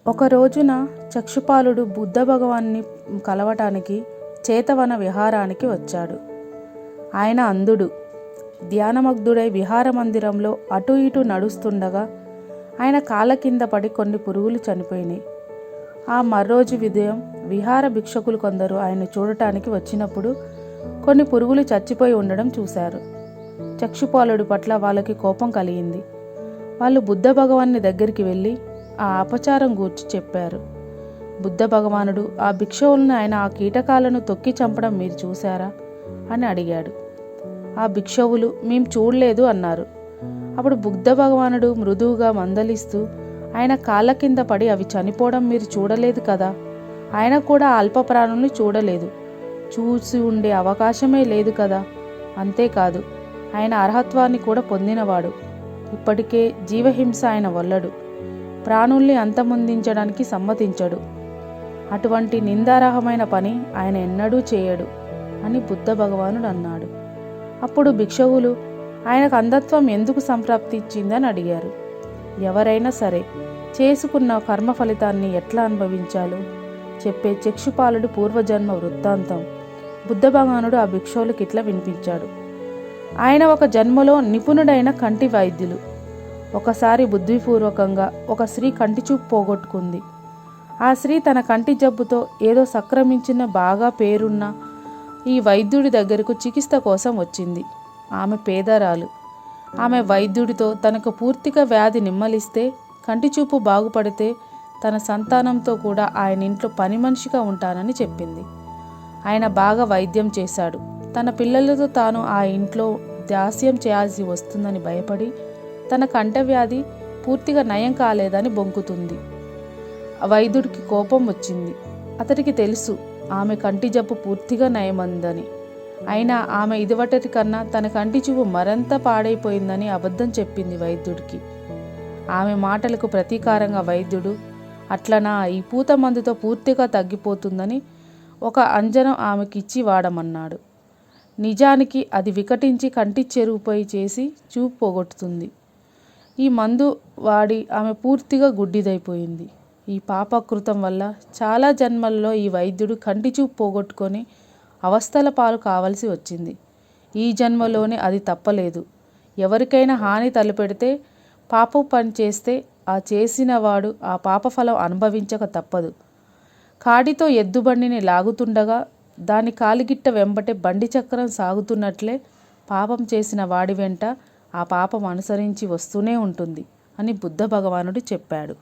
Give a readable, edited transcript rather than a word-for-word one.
ఒక రోజున చక్షుపాలుడు బుద్ధ భగవాన్ని కలవటానికి చేతవన విహారానికి వచ్చాడు. ఆయన అంధుడు. ధ్యానమగ్ధుడై విహార మందిరంలో అటు ఇటు నడుస్తుండగా ఆయన కాళ్ళ కింద పడి కొన్ని పురుగులు చనిపోయినాయి. ఆ మర్రోజు ఉదయం విహార భిక్షకులు కొందరు ఆయన చూడటానికి వచ్చినప్పుడు కొన్ని పురుగులు చచ్చిపోయి ఉండడం చూశారు. చక్షుపాలుడి పట్ల వాళ్ళకి కోపం కలిగింది. వాళ్ళు బుద్ధ భగవాన్ని దగ్గరికి వెళ్ళి ఆ అపచారం గూర్చి చెప్పారు. బుద్ధ భగవానుడు ఆ భిక్షువులను ఆయన ఆ కీటకాలను తొక్కి చంపడం మీరు చూశారా అని అడిగాడు. ఆ భిక్షువులు మేము చూడలేదు అన్నారు. అప్పుడు బుద్ధ భగవానుడు మృదువుగా మందలిస్తూ ఆయన కాళ్ళ కింద పడి అవి చనిపోవడం మీరు చూడలేదు కదా, ఆయన కూడా అల్ప ప్రాణుల్ని చూడలేదు, చూసి ఉండే అవకాశమే లేదు కదా, అంతేకాదు ఆయన అర్హత్వాన్ని కూడా పొందినవాడు, ఇప్పటికే జీవహింస ఆయన వల్లడు, ప్రాణుల్ని అంతమొందించడానికి సమ్మతించడు, అటువంటి నిందార్హమైన పని ఆయన ఎన్నడూ చేయడు అని బుద్ధ భగవానుడు అన్నాడు. అప్పుడు భిక్షువులు ఆయనకు అంధత్వం ఎందుకు సంప్రాప్తించిందని అడిగారు. ఎవరైనా సరే చేసుకున్న కర్మ ఫలితాన్ని ఎట్లా అనుభవించాలో చెప్పే చక్షుపాలుడి పూర్వజన్మ వృత్తాంతం బుద్ధ భగవానుడు ఆ భిక్షువులకు ఇట్లా వినిపించాడు. ఆయన ఒక జన్మలో నిపుణుడైన కంటి వైద్యులు. ఒకసారి బుద్ధిపూర్వకంగా ఒక స్త్రీ కంటి చూపు పోగొట్టుకుంది. ఆ స్త్రీ తన కంటి జబ్బుతో ఏదో సంక్రమించిన బాగా పేరున్న ఈ వైద్యుడి దగ్గరకు చికిత్స కోసం వచ్చింది. ఆమె పేదరాలు. ఆమె వైద్యుడితో తనకు పూర్తిగా వ్యాధి నిమ్మలిస్తే, కంటి చూపు బాగుపడితే తన సంతానంతో కూడా ఆయన ఇంట్లో పని మనిషిగా ఉంటానని చెప్పింది. ఆయన బాగా వైద్యం చేశాడు. తన పిల్లలతో తాను ఆ ఇంట్లో దాస్యం చేయాల్సి వస్తుందని భయపడి తన కంఠవ్యాధి పూర్తిగా నయం కాలేదని బొంకుతుంది. వైద్యుడికి కోపం వచ్చింది. అతడికి తెలుసు ఆమె కంటి జబ్బు పూర్తిగా నయమందని. అయినా ఆమె ఇదివటటి కన్నా తన కంటి చూపు మరింత పాడైపోయిందని అబద్ధం చెప్పింది వైద్యుడికి. ఆమె మాటలకు ప్రతీకారంగా వైద్యుడు అట్లనా, ఈ పూత మందుతో పూర్తిగా తగ్గిపోతుందని ఒక అంజనం ఆమెకిచ్చి వాడమన్నాడు. నిజానికి అది వికటించి కంటి చెరువుపై చేసి చూపు పోగొట్టుతుంది. ఈ మందు వాడి ఆమె పూర్తిగా గుడ్డిదైపోయింది. ఈ పాపకృతం వల్ల చాలా జన్మల్లో ఈ వైద్యుడు కంటి చూపు పోగొట్టుకొని అవస్థల పాలు కావలసి వచ్చింది. ఈ జన్మలోనే అది తప్పలేదు. ఎవరికైనా హాని తలపెడితే, పాపం పని చేస్తే ఆ చేసిన వాడు ఆ పాపఫలం అనుభవించక తప్పదు. కాడితో ఎద్దుబండిని లాగుతుండగా దాని కాలిగిట్ట వెంబటే బండి చక్రం సాగుతున్నట్లే పాపం చేసిన వాడి వెంట ఆ పాపం అనుసరించి వస్తూనే ఉంటుంది అని బుద్ధ భగవానుడు చెప్పాడు.